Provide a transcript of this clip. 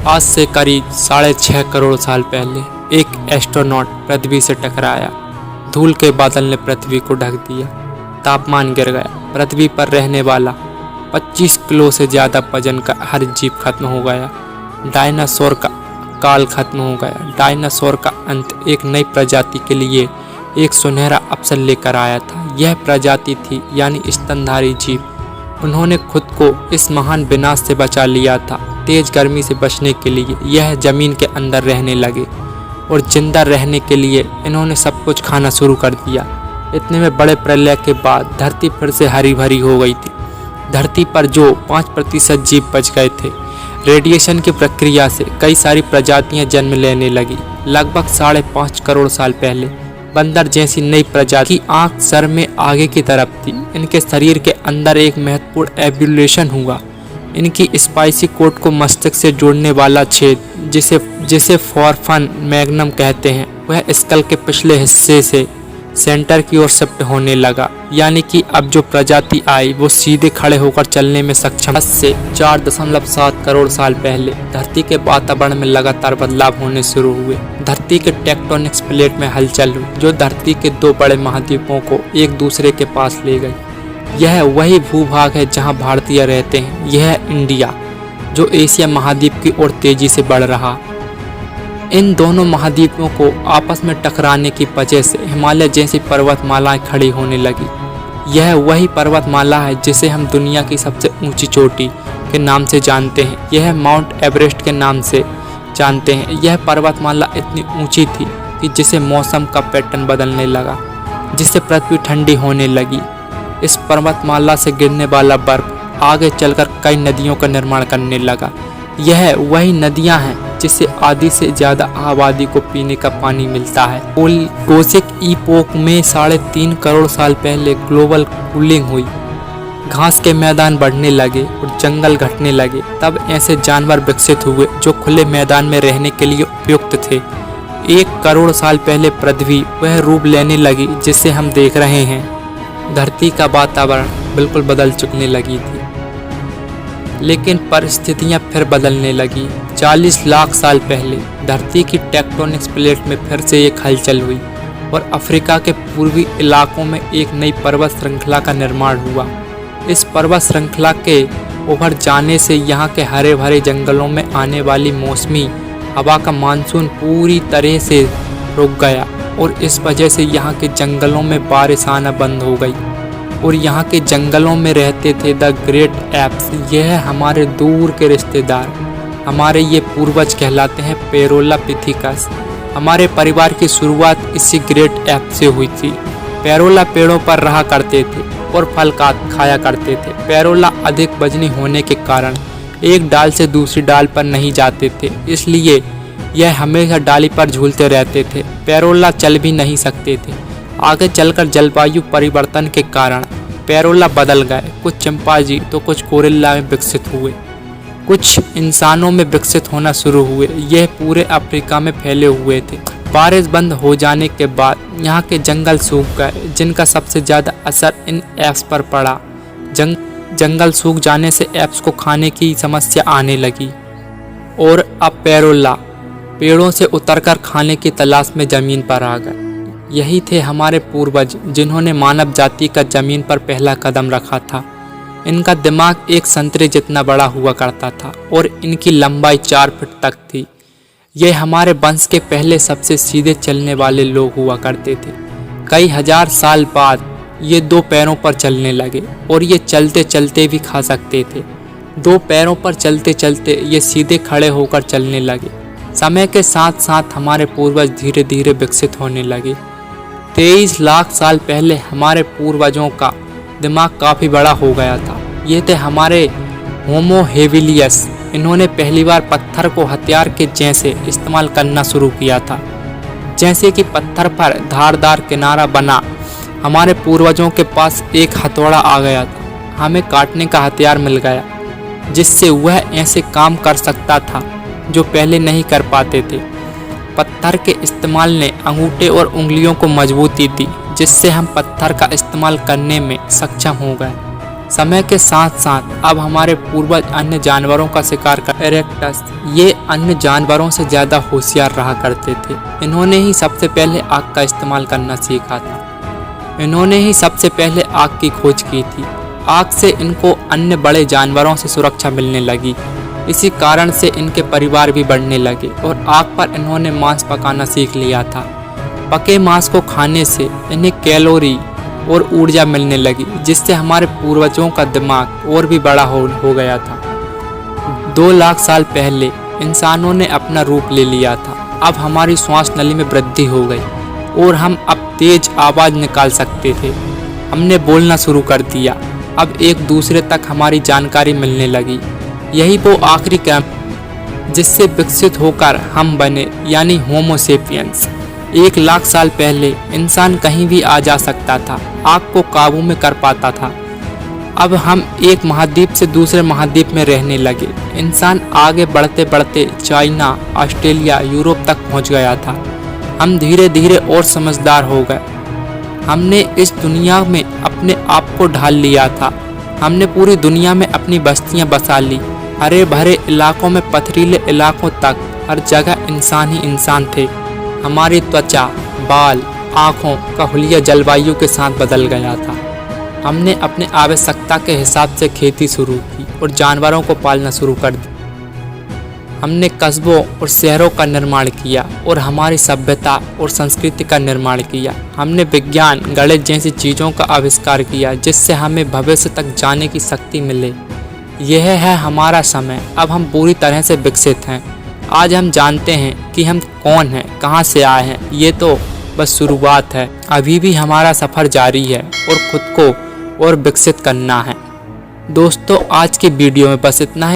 आज से करीब 6.5 करोड़ साल पहले एक एस्ट्रोनॉट पृथ्वी से टकराया। धूल के बादल ने पृथ्वी को ढक दिया, तापमान गिर गया। पृथ्वी पर रहने वाला 25 किलो से ज़्यादा वजन का हर जीव खत्म हो गया। डायनासोर का काल खत्म हो गया। डायनासोर का अंत एक नई प्रजाति के लिए एक सुनहरा अवसर लेकर आया था। यह प्रजाति थी यानी स्तनधारी जीव। उन्होंने खुद को इस महान विनाश से बचा लिया था। तेज गर्मी से बचने के लिए यह जमीन के अंदर रहने लगे और जिंदा रहने के लिए इन्होंने सब कुछ खाना शुरू कर दिया। इतने में बड़े प्रलय के बाद धरती फिर से हरी भरी हो गई थी। धरती पर जो 5% जीव बच गए थे, रेडिएशन की प्रक्रिया से कई सारी प्रजातियां जन्म लेने लगी। लगभग 5.5 करोड़ साल पहले बंदर जैसी नई प्रजाति की आंख सर में आगे की तरफ थी। इनके शरीर के अंदर एक महत्वपूर्ण एवोल्यूशन हुआ। इनकी स्पाइसी कोट को मस्तिष्क से जोड़ने वाला छेद जिसे फॉरफन मैग्नम कहते हैं, वह स्कल के पिछले हिस्से से सेंटर की ओर शिफ्ट होने लगा। यानी कि अब जो प्रजाति आई वो सीधे खड़े होकर चलने में सक्षम। 10 से 4.7 करोड़ साल पहले धरती के वातावरण में लगातार बदलाव होने शुरू हुए। धरती के टेक्टोनिक्स प्लेट में हलचल हुई जो धरती के 2 बड़े महाद्वीपों को एक दूसरे के पास ले गई। यह वही भूभाग है जहां भारतीय रहते हैं। यह इंडिया जो एशिया महाद्वीप की ओर तेजी से बढ़ रहा। इन दोनों महाद्वीपों को आपस में टकराने की वजह से हिमालय जैसी पर्वतमालाएं खड़ी होने लगी। यह वही पर्वतमाला है जिसे हम दुनिया की सबसे ऊंची चोटी के नाम से जानते हैं। यह माउंट एवरेस्ट के नाम से जानते हैं। यह पर्वतमाला इतनी ऊंची थी कि जिससे मौसम का पैटर्न बदलने लगा, जिससे पृथ्वी ठंडी होने लगी। इस पर्वतमाला से गिरने वाला बर्फ आगे चलकर कई नदियों का निर्माण करने लगा। यह वही नदियां हैं जिससे आधी से ज़्यादा आबादी को पीने का पानी मिलता है। कोसिक ईपोक में 3.5 करोड़ साल पहले ग्लोबल कूलिंग हुई। घास के मैदान बढ़ने लगे और जंगल घटने लगे। तब ऐसे जानवर विकसित हुए जो खुले मैदान में रहने के लिए उपयुक्त थे। 1 करोड़ साल पहले पृथ्वी वह रूप लेने लगी जिसे हम देख रहे हैं। धरती का वातावरण बिल्कुल बदल चुकने लगी थी, लेकिन परिस्थितियां फिर बदलने लगी। 40 लाख साल पहले धरती की टेक्टोनिक्स प्लेट में फिर से एक हलचल हुई और अफ्रीका के पूर्वी इलाकों में एक नई पर्वत श्रृंखला का निर्माण हुआ। इस पर्वत श्रृंखला के उभर जाने से यहाँ के हरे भरे जंगलों में आने वाली मौसमी हवा का मानसून पूरी तरह से रुक गया और इस वजह से यहाँ के जंगलों में बारिश आना बंद हो गई। और यहाँ के जंगलों में रहते थे द ग्रेट एप्स। यह हमारे दूर के रिश्तेदार, हमारे ये पूर्वज कहलाते हैं पेरोलापिथिकस। हमारे परिवार की शुरुआत इसी ग्रेट एप से हुई थी। पेरोला पेड़ों पर रहा करते थे और फल खाया करते थे। पेरोला अधिक वजनी होने के कारण एक डाल से दूसरी डाल पर नहीं जाते थे, इसलिए यह हमेशा डाली पर झूलते रहते थे। पेरोला चल भी नहीं सकते थे। आगे चलकर जलवायु परिवर्तन के कारण पेरोला बदल गए। कुछ चिंपांजी तो कुछ गोरिल्ला में विकसित हुए, कुछ इंसानों में विकसित होना शुरू हुए। यह पूरे अफ्रीका में फैले हुए थे। बारिश बंद हो जाने के बाद यहाँ के जंगल सूख गए, जिनका सबसे ज़्यादा असर इन एप्स पर पड़ा। जंगल सूख जाने से एप्स को खाने की समस्या आने लगी और अब पेरोला पेड़ों से उतरकर खाने की तलाश में ज़मीन पर आ गए। यही थे हमारे पूर्वज जिन्होंने मानव जाति का जमीन पर पहला कदम रखा था। इनका दिमाग एक संतरे जितना बड़ा हुआ करता था और इनकी लंबाई 4 फीट तक थी। ये हमारे वंश के पहले सबसे सीधे चलने वाले लोग हुआ करते थे। कई हजार साल बाद ये 2 पैरों पर चलने लगे और ये चलते चलते भी खा सकते थे। 2 पैरों पर चलते चलते ये सीधे खड़े होकर चलने लगे। समय के साथ साथ हमारे पूर्वज धीरे धीरे विकसित होने लगे। 23 लाख साल पहले हमारे पूर्वजों का दिमाग काफ़ी बड़ा हो गया था। ये थे हमारे होमो हेबिलियस। इन्होंने पहली बार पत्थर को हथियार के जैसे इस्तेमाल करना शुरू किया था। जैसे कि पत्थर पर धारदार किनारा बना, हमारे पूर्वजों के पास एक हथौड़ा आ गया था। हमें काटने का हथियार मिल गया जिससे वह ऐसे काम कर सकता था जो पहले नहीं कर पाते थे। पत्थर के इस्तेमाल ने अंगूठे और उंगलियों को मजबूती दी, जिससे हम पत्थर का इस्तेमाल करने में सक्षम हो गए। समय के साथ साथ अब हमारे पूर्वज अन्य जानवरों का शिकार कर इरेक्टस ये अन्य जानवरों से ज़्यादा होशियार रहा करते थे। इन्होंने ही सबसे पहले आग का इस्तेमाल करना सीखा था। इन्होंने ही सबसे पहले आग की खोज की थी। आग से इनको अन्य बड़े जानवरों से सुरक्षा मिलने लगी। इसी कारण से इनके परिवार भी बढ़ने लगे और आग पर इन्होंने मांस पकाना सीख लिया था। पके मांस को खाने से इन्हें कैलोरी और ऊर्जा मिलने लगी, जिससे हमारे पूर्वजों का दिमाग और भी बड़ा हो गया था। 2 लाख साल पहले इंसानों ने अपना रूप ले लिया था। अब हमारी श्वास नली में वृद्धि हो गई और हम अब तेज आवाज़ निकाल सकते थे। हमने बोलना शुरू कर दिया। अब एक दूसरे तक हमारी जानकारी मिलने लगी। यही वो आखिरी क्रम जिससे विकसित होकर हम बने, यानी होमो सेपियंस। 1 लाख साल पहले इंसान कहीं भी आ जा सकता था, आग को काबू में कर पाता था। अब हम एक महाद्वीप से दूसरे महाद्वीप में रहने लगे। इंसान आगे बढ़ते बढ़ते चाइना, ऑस्ट्रेलिया, यूरोप तक पहुंच गया था। हम धीरे धीरे और समझदार हो गए। हमने इस दुनिया में अपने आप को ढाल लिया था। हमने पूरी दुनिया में अपनी बस्तियां बसा ली। हरे भरे इलाकों में पथरीले इलाकों तक हर जगह इंसान ही इंसान थे। हमारी त्वचा, बाल, आँखों का हुलिया जलवायु के साथ बदल गया था। हमने अपने आवश्यकता के हिसाब से खेती शुरू की और जानवरों को पालना शुरू कर दिया। हमने कस्बों और शहरों का निर्माण किया और हमारी सभ्यता और संस्कृति का निर्माण किया। हमने विज्ञान, गणित जैसी चीज़ों का आविष्कार किया, जिससे हमें भविष्य तक जाने की शक्ति मिले। यह है हमारा समय। अब हम पूरी तरह से विकसित हैं। आज हम जानते हैं कि हम कौन हैं, कहां से आए हैं। ये तो बस शुरुआत है। अभी भी हमारा सफ़र जारी है और खुद को और विकसित करना है। दोस्तों, आज की वीडियो में बस इतना है।